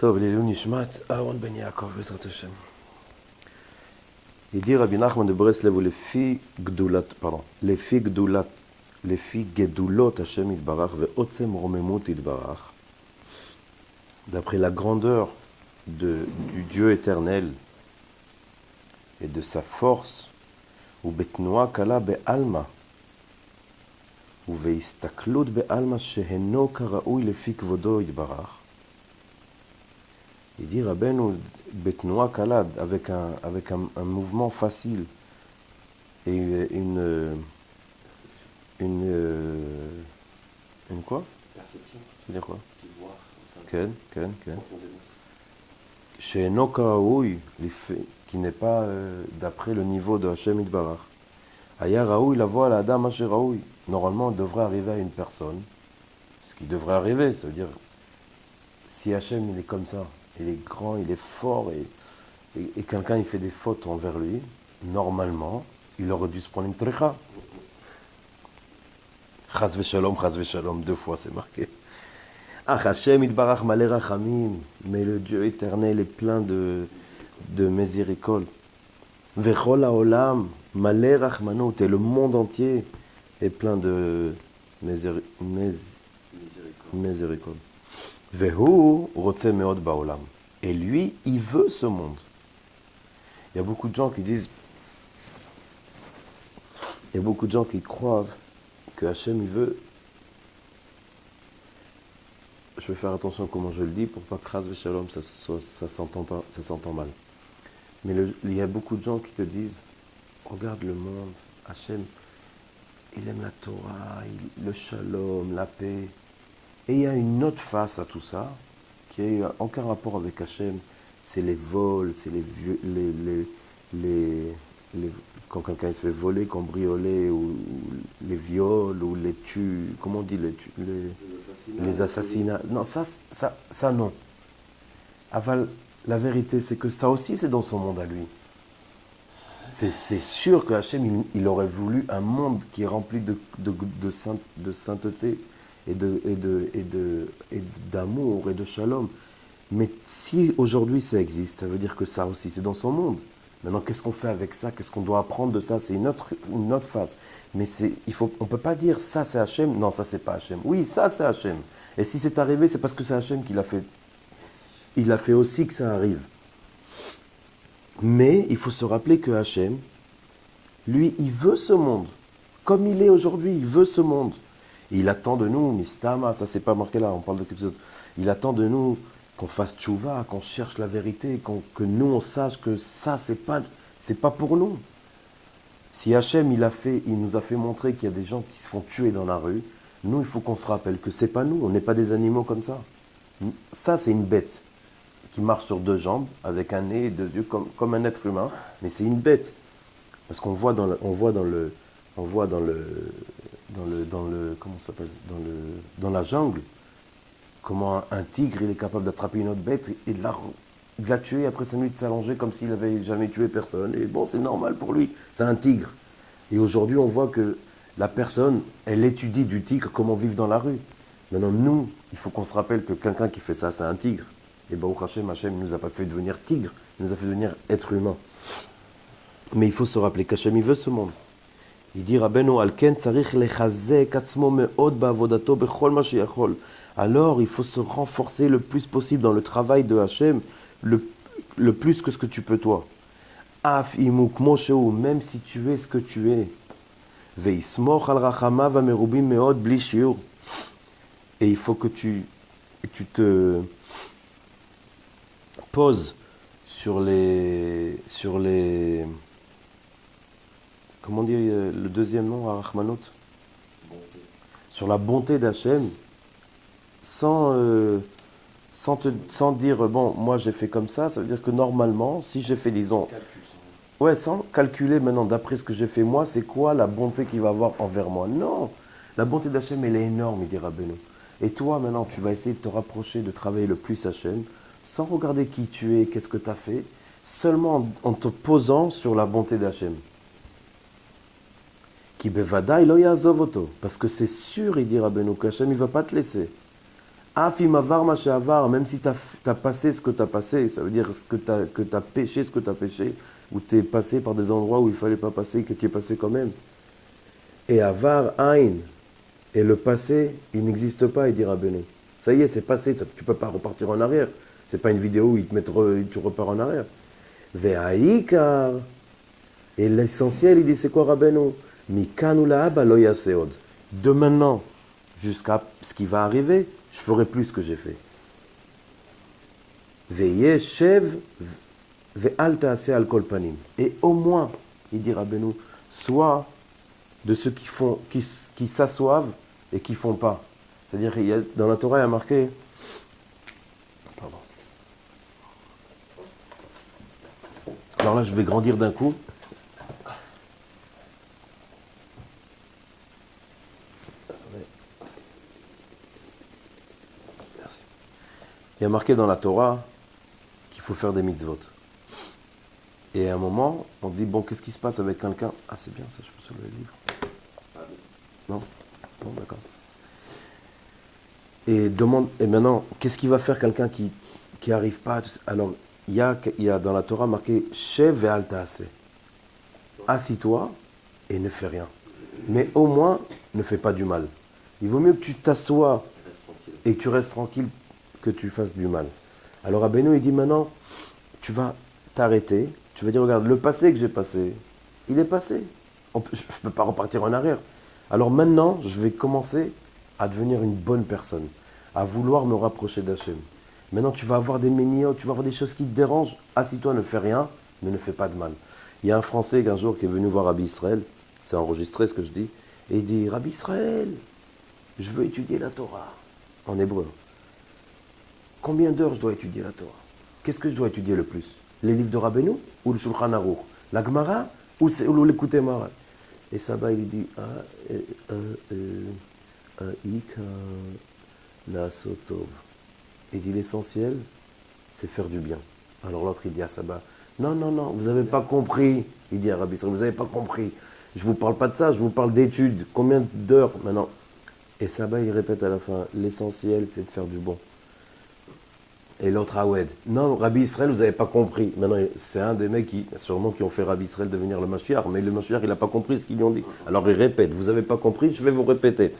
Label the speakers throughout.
Speaker 1: טוב, לעילוי נשמת אהרון בן יעקב בעזרת השם. Il dit Rabbi Nachman de Breslev לפי גדולות השם יתברך ועוצם רוממות יתברך, d'après la grandeur du Dieu éternel et de sa force, ובתנועה קלה בעלמא, ובהסתכלות בעלמא שהינו כראוי לפי כבודו יתברך. Il dit Rabbeinu בתנועה קלה, avec un mouvement facile et une quoi?
Speaker 2: Perception.
Speaker 1: Tu veux dire quoi?
Speaker 2: Tu vois,
Speaker 1: כן, כן, כן.
Speaker 2: profondément.
Speaker 1: שאינו כראוי, qui n'est pas d'après le niveau de Hashem Yitbarach. היה ראוי לבוא על האדם מה שראוי. Normalement, on devrait arriver à une personne, ce qui devrait arriver, ça veut dire, si Hashem il est comme ça, il est grand, il est fort, et quelqu'un il fait des fautes envers lui, normalement, il aurait dû se prendre une trecha. Chaz v'shalom, 2 fois c'est marqué. Ah, Hashem Yitbarach malé rachamim, mais le Dieu éternel est plein de miséricorde. Vechol haolam malé rachmanut, et le monde entier est plein de miséricorde. Vehu rotze meod baolam, et lui, il veut ce monde. Il y a beaucoup de gens qui disent, il y a beaucoup de gens qui croient que Hachem, il veut. Je vais faire attention à comment je le dis pour pas que Chaz v'shalom ça s'entend mal. Mais il y a beaucoup de gens qui te disent, regarde le monde, Hachem, il aime la Torah, le shalom, la paix. Et il y a une autre face à tout ça, qui n'a aucun rapport avec Hachem, c'est les vols, c'est quand quelqu'un se fait voler, cambrioler, ou les viols, ou les tues, comment on dit, les assassinats. Non, ça non. Aval, la vérité, c'est que ça aussi, c'est dans son monde à lui. C'est sûr que Hachem, il aurait voulu un monde qui est rempli de sainteté et d'amour et de shalom. Mais si aujourd'hui ça existe, ça veut dire que ça aussi, c'est dans son monde. Maintenant, qu'est-ce qu'on fait avec ça? Qu'est-ce qu'on doit apprendre de ça? C'est une autre phase. Mais on ne peut pas dire ça c'est Hachem. Non, ça c'est pas Hachem. Oui, ça c'est Hachem. Et si c'est arrivé, c'est parce que c'est Hachem qui l'a fait. Il a fait aussi que ça arrive. Mais il faut se rappeler que Hachem, lui, il veut ce monde. Comme il est aujourd'hui, il veut ce monde. Et il attend de nous, Mistama, ça c'est pas marqué là, on parle de quelque chose. Il attend de nous qu'on fasse tchouva, qu'on cherche la vérité, que nous on sache que ça c'est pas pour nous. Si Hachem il nous a fait montrer qu'il y a des gens qui se font tuer dans la rue, nous il faut qu'on se rappelle que c'est pas nous, on n'est pas des animaux comme ça. Ça c'est une bête qui marche sur 2 jambes, avec un nez et 2 yeux, comme un être humain, mais c'est une bête. Parce qu'on voit dans la jungle, comment un tigre il est capable d'attraper une autre bête et de la tuer après 5 minutes de s'allonger comme s'il n'avait jamais tué personne. Et bon, c'est normal pour lui, c'est un tigre. Et aujourd'hui, on voit que la personne, elle étudie du tigre comment vivre dans la rue. Maintenant, nous, il faut qu'on se rappelle que quelqu'un qui fait ça, c'est un tigre. Et Baruch Hashem, Hashem ne nous a pas fait devenir tigre, il nous a fait devenir être humain. Mais il faut se rappeler qu'Hachem, il veut ce monde. Il dit Rabbeinu Alken tzarich lechazek atzmo meod ba'avodato bechol ma sheyachol. Alors il faut se renforcer le plus possible dans le travail de Hachem, le plus que ce que tu peux toi. Af imuk moshe, même si tu es ce que tu es. Veismoch al rachamav amerubim meod bli shiur. Et il faut que tu te poses sur les comment dire le deuxième nom à Rachmanot? Sur la bonté d'Hachem, sans dire, bon, moi j'ai fait comme ça veut dire que normalement, si j'ai fait, disons, sans calculer maintenant, d'après ce que j'ai fait moi, c'est quoi la bonté qu'il va avoir envers moi? Non, la bonté d'Hachem, elle est énorme, il dit Rabbeinu. Et toi, maintenant, tu vas essayer de te rapprocher, de travailler le plus Hachem, sans regarder qui tu es, qu'est-ce que tu as fait, seulement en te posant sur la bonté d'Hachem. Ki bevadai lo ya'azov oto. Parce que c'est sûr, il dit Rabbeinu, qu'Hachem, il ne va pas te laisser. Afimavar Machavar, même si tu as passé ce que tu as passé, ça veut dire que tu as péché ce que tu as péché, ou tu es passé par des endroits où il ne fallait pas passer, que tu es passé quand même. Et Avar Ain, et le passé, il n'existe pas, il dira Rabbeinu. Ça y est, c'est passé, ça, tu ne peux pas repartir en arrière. C'est pas une vidéo où tu repars en arrière. Ve'aikar, et l'essentiel, il dit c'est quoi Rabbeinu? Mikanu la'aba lo yaseod. De maintenant jusqu'à ce qui va arriver, je ferai plus ce que j'ai fait. Ve'yeshev ve'al ta'aseh al kol panim. Et au moins, il dit Rabbeinu, sois de ceux qui s'assoivent et qui font pas. C'est-à-dire, dans la Torah, il y a marqué. Pardon. Alors là, je vais grandir d'un coup. Merci. Il y a marqué dans la Torah qu'il faut faire des mitzvot. Et à un moment, on dit, bon, qu'est-ce qui se passe avec quelqu'un? Ah, c'est bien ça, je peux soulever le livre. Non? Bon, d'accord. Et maintenant, qu'est-ce qui va faire quelqu'un qui n'arrive pas? Alors, il y a dans la Torah marqué Shev ve'al ta'aseh. Assis-toi et ne fais rien. Mais au moins, ne fais pas du mal. Il vaut mieux que tu t'assoies et que tu restes tranquille que tu fasses du mal. Alors Rabbeinu, il dit maintenant, tu vas t'arrêter, tu vas dire, regarde, le passé que j'ai passé, il est passé. Je ne peux pas repartir en arrière. Alors maintenant, je vais commencer à devenir une bonne personne, à vouloir me rapprocher d'Hachem. Maintenant, tu vas avoir des méniotes, tu vas avoir des choses qui te dérangent. Assis-toi, ne fais rien, mais ne fais pas de mal. Il y a un Français qu'un jour qui est venu voir Rabbi Israël, c'est enregistré ce que je dis, et il dit, Rabbi Israël, je veux étudier la Torah, en hébreu. Combien d'heures je dois étudier la Torah? Qu'est-ce que je dois étudier le plus? Les livres de Rabbeinu ou le Shulchan Aruch? La Gemara ou l'écouter Mara? Et Saba, il dit, il dit l'essentiel, c'est faire du bien. Alors l'autre, il dit à Saba, non, vous n'avez pas compris. Il dit à Rabbi Israël, vous n'avez pas compris. Je ne vous parle pas de ça, je vous parle d'études. Combien d'heures maintenant? Et Saba, il répète à la fin, l'essentiel, c'est de faire du bon. Et l'autre, Awed, non, Rabbi Israël, vous n'avez pas compris. Maintenant, c'est un des mecs qui ont fait Rabbi Israël devenir le Mashiach, mais le Mashiach, il n'a pas compris ce qu'ils lui ont dit. Alors il répète, vous n'avez pas compris, je vais vous répéter.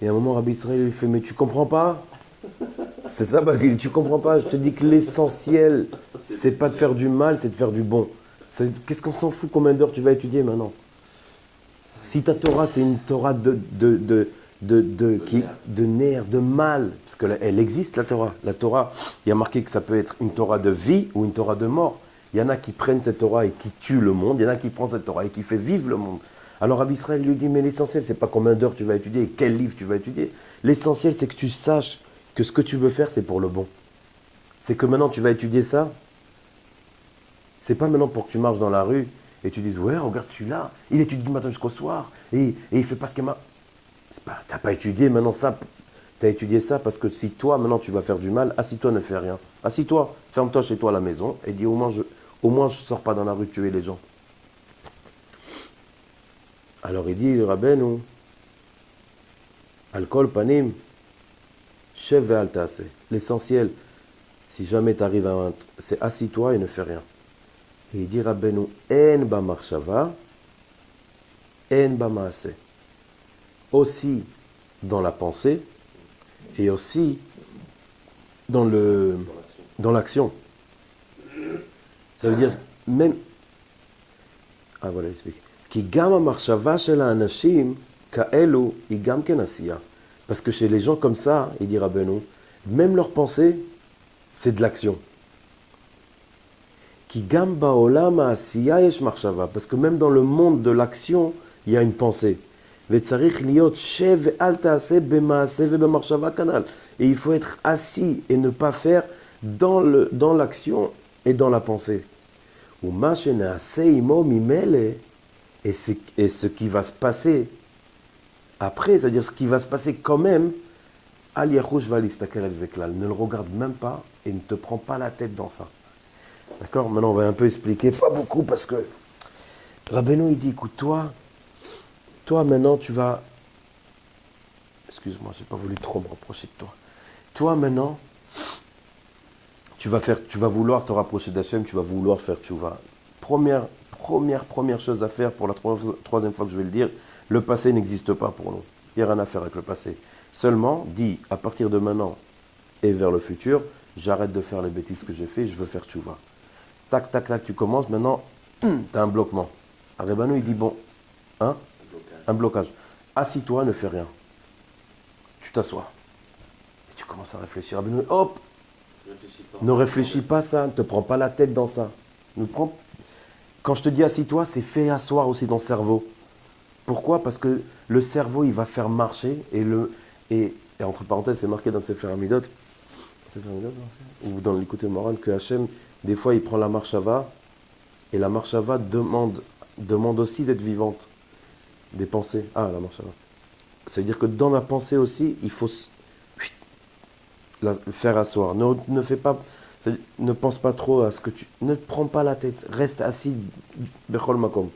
Speaker 1: Et à un moment, Rabbi Israël, il fait, mais tu comprends pas? C'est ça, tu comprends pas? Je te dis que l'essentiel, c'est pas de faire du mal, c'est de faire du bon. Qu'est-ce qu'on s'en fout? Combien d'heures tu vas étudier maintenant? Si ta Torah, c'est une Torah de nerfs, de mal, parce qu'elle existe, la Torah. La Torah, il y a marqué que ça peut être une Torah de vie ou une Torah de mort. Il y en a qui prennent cette Torah et qui tuent le monde, il y en a qui prennent cette Torah et qui fait vivre le monde. Alors Rabbi Israël lui dit, mais l'essentiel, c'est pas combien d'heures tu vas étudier et quel livre tu vas étudier. L'essentiel, c'est que tu saches que ce que tu veux faire, c'est pour le bon. C'est que maintenant, tu vas étudier ça. C'est pas maintenant pour que tu marches dans la rue et tu dises, ouais, regarde celui-là, il étudie du matin jusqu'au soir et il fait pas ce qu'il m'a... Tu n'as pas étudié maintenant ça. Tu as étudié ça parce que si toi, maintenant, tu vas faire du mal, assis-toi, ne fais rien. Assis-toi, ferme-toi chez toi à la maison et dis au moins, je ne sors pas dans la rue tuer les gens. Alors il dit, Rabbeinu, Alkol panim, shev ve'al ta'aseh. L'essentiel, si jamais tu arrives à un... c'est assis-toi et ne fais rien. Et il dit, Rabbeinu, en ba marshava, en ba maaseh. Aussi dans la pensée et aussi dans l'action. Ça veut dire même... Ah voilà, il explique. Ki gam ha-marshava shel ha-anashim ka'elu hi gam ken asiya. Parce que chez les gens comme ça, il dit Rabbeinu, même leur pensée, c'est de l'action. Ki gam ba'olam ha-asiya yesh marshava. Parce que même dans le monde de l'action, il y a une pensée. Et il faut être assis et ne pas faire dans l'action et dans la pensée. Et ce qui va se passer après, c'est-à-dire ce qui va se passer quand même, ne le regarde même pas et ne te prends pas la tête dans ça. D'accord? Maintenant, on va un peu expliquer, pas beaucoup, parce que Rabbeinu, il dit, écoute, toi, maintenant, tu vas... Excuse-moi, je n'ai pas voulu trop me reprocher de toi. Toi maintenant, tu vas vouloir te rapprocher d'Hachem, tu vas vouloir faire tchouva. Première chose à faire, pour la troisième fois que je vais le dire, le passé n'existe pas pour nous. Il n'y a rien à faire avec le passé. Seulement, dis, à partir de maintenant et vers le futur, j'arrête de faire les bêtises que j'ai fait, je veux faire tchouva. Tac, tac, tac, tu commences, maintenant, tu as un bloquement. Rabbeinu, il dit, bon, hein, un blocage. Assis-toi, ne fais rien. Tu t'assois. Et tu commences à réfléchir. Rabbeinu, hop, ne réfléchis pas ça, ne te prends pas la tête dans ça. Quand je te dis assis-toi, c'est fait asseoir aussi ton cerveau. Pourquoi? Parce que le cerveau, il va faire marcher, et entre parenthèses, c'est marqué dans le Sefer Hamidot, ou dans l'écouté moral, que Hachem, des fois, il prend la marshava, et la marshava demande aussi d'être vivante. Des pensées. Ah, la marshava. Ça veut dire que dans la pensée aussi, il faut la faire asseoir. Ne fais pas, ne pense pas trop à ce que tu... Ne te prends pas la tête, reste assis, bechol makom.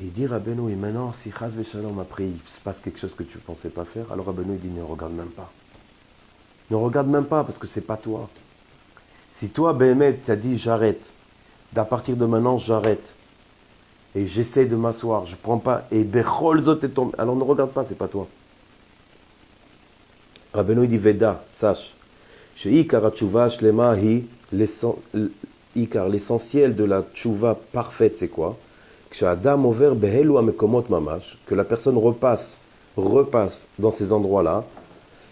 Speaker 1: Et il dit Rabbeinu, et maintenant, si Chas Veshalom, après il se passe quelque chose que tu ne pensais pas faire, alors Rabbeinu, il dit, ne regarde même pas. Ne regarde même pas, parce que c'est pas toi. Si toi, Béhémet, tu as dit, j'arrête, d'à partir de maintenant, j'arrête, et j'essaie de m'asseoir, je prends pas, et bechol zot est tombé, alors ne regarde pas, c'est pas toi. Rabbeinu, il dit, Veda, sache, Sheikar Tshuva Shlema hi, l'essentiel de la Tshuva parfaite, c'est quoi? Que la personne repasse dans ces endroits-là,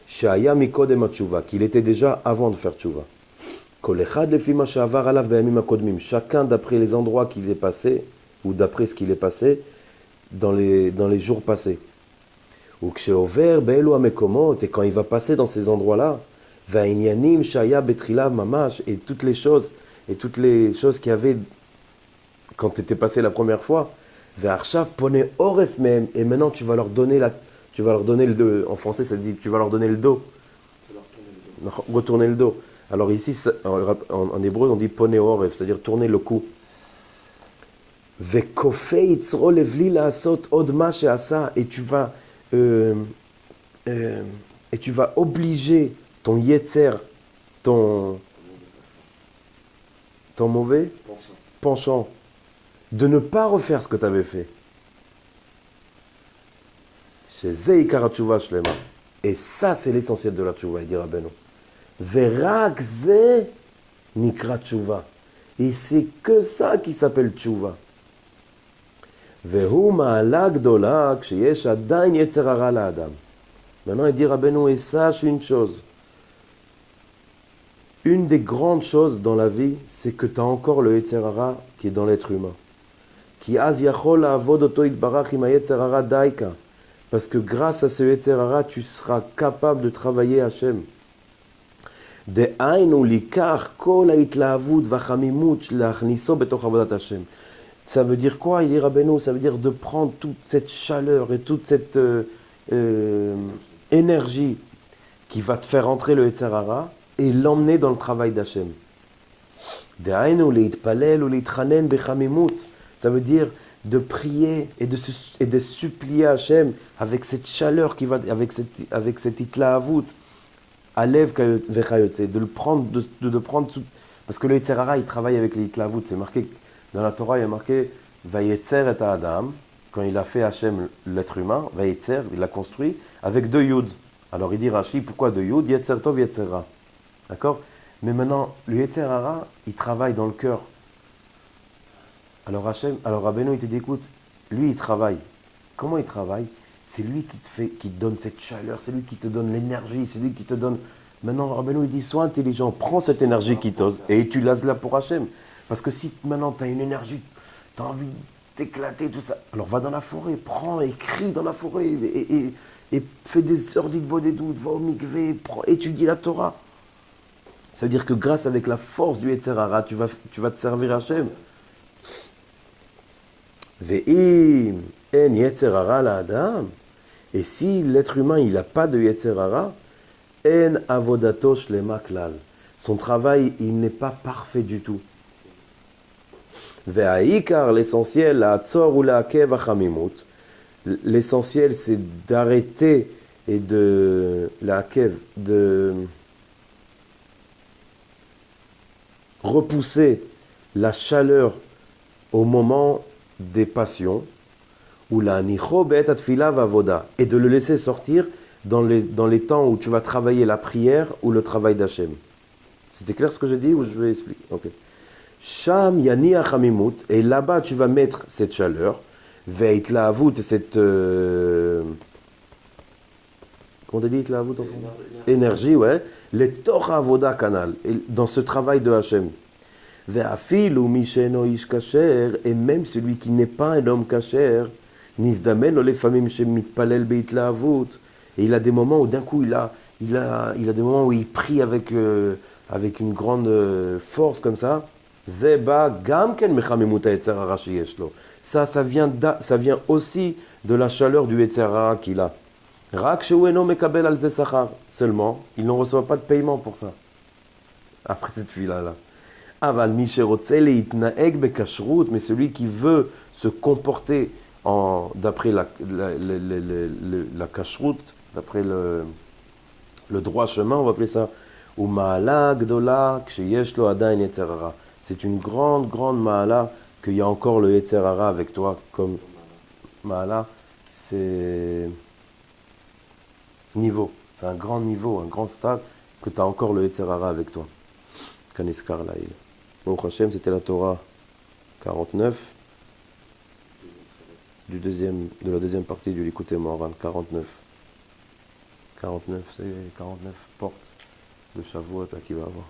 Speaker 1: qu'il était déjà avant de faire tchouva. Chacun d'après les endroits qu'il est passé, ou d'après ce qu'il est passé, dans les jours passés. Et quand il va passer dans ces endroits-là, et toutes les choses qu'il y avait quand tu étais passé la première fois, et maintenant tu vas leur donner le dos. En français ça dit tu vas leur donner le dos. Retourner le dos. Alors ici en hébreu on dit pone oref, c'est-à-dire tourner le cou. Et tu vas obliger ton yetzer, ton mauvais penchant, de ne pas refaire ce que tu avais fait. Et ça, c'est l'essentiel de la tchouva, il dit Rabbeinu. Verak ze nikra tchouva. Et c'est que ça qui s'appelle tchouva. Vehu ma'ala gdola ksheyesh adain yetzer hara la'adam. Maintenant, il dit Rabbeinu, et sache une chose. Une des grandes choses dans la vie, c'est que tu as encore le yetzer hara qui est dans l'être humain. Parce que grâce à ce yetzer hara, tu seras capable de travailler Hachem. Ça veut dire quoi? Il dit Rabbeinu, ça veut dire de prendre toute cette chaleur et toute cette énergie qui va te faire entrer le yetzer hara et l'emmener dans le travail d'Hachem. Ça veut dire de prier et de supplier Hachem avec cette chaleur qui va, avec cette itlaavout, alev vechayotze, de le prendre, de prendre tout, parce que le yetzer hara il travaille avec l'itlaavout. C'est marqué dans la Torah, il y a marqué vayetzer et Adam, quand il a fait Hachem l'être humain, vayetzer, il l'a construit avec 2 yud. Alors il dit Rashi, pourquoi 2 yud? Yetzer tov, yetzer ra. D'accord? Mais maintenant, le yetzer hara, il travaille dans le cœur. Alors Rabbeinu, il te dit, écoute, lui, il travaille. Comment il travaille? C'est lui qui te donne cette chaleur, c'est lui qui te donne l'énergie, c'est lui qui te donne... Maintenant, Rabbeinu, il dit, sois intelligent, prends cette énergie qui t'ose et utilise-la pour Hachem. Parce que si maintenant, tu as une énergie, tu as envie de t'éclater, tout ça, alors va dans la forêt, prends, écris dans la forêt, et fais des heures d'idbo des doutes, va au mikvé, étudie la Torah. Ça veut dire que grâce avec la force du yetzer hara, tu vas te servir Hachem. Ve'im en yetzer hara la'adam. Et si l'être humain il n'a pas de yetzer hara, en avodato shlema klal. Son travail il n'est pas parfait du tout. Ve'aikar, l'essentiel, la'atzor ou la'akev hachamimut. L'essentiel c'est d'arrêter et de la kev, de repousser la chaleur au moment des passions, ou la nicho be'et atfila vavoda, et de le laisser sortir dans les temps où tu vas travailler la prière ou le travail d'Hachem. C'était clair ce que j'ai dit ou je vais expliquer? Ok. Sham yani achamimut, et là-bas tu vas mettre cette chaleur, veit la avut, cette comment on dit la avut en français? Énergie, ouais. Les torah avoda canal, dans ce travail de Hachem. Ve'afilu misheno ish kasher, et même celui qui n'est pas un homme kasher, nizdamen les famim shemitpalel beit la avut, et il a des moments où d'un coup il a des moments où il prie avec une grande force comme ça. Zeba gamken mechamimut etzer hara sheyesh lo. Ça vient aussi de la chaleur du etzer hara qu'il a. Rak sheu eno mekabel al ze sachar. Seulement, il n'en reçoit pas de paiement pour ça. Après cette fila-là. Aval mi sherotze leitnaeg bekashrut, mais celui qui veut se comporter d'après la kashrut, d'après le droit chemin, on va appeler ça. Ou ma'ala gdola ksheyesh lo adain etzer hara. C'est une grande, grande ma'ala qu'il y a encore le etzer hara avec toi. Comme ma'ala, c'est niveau. C'est un grand niveau, un grand stade que tu as encore le etzer hara avec toi. Kaniskar laïl. Bon, Hachem, c'était la Torah 49 de la deuxième partie du Likutei Moharan. 49. 49, c'est 49 portes de Shavuot qu'il va avoir.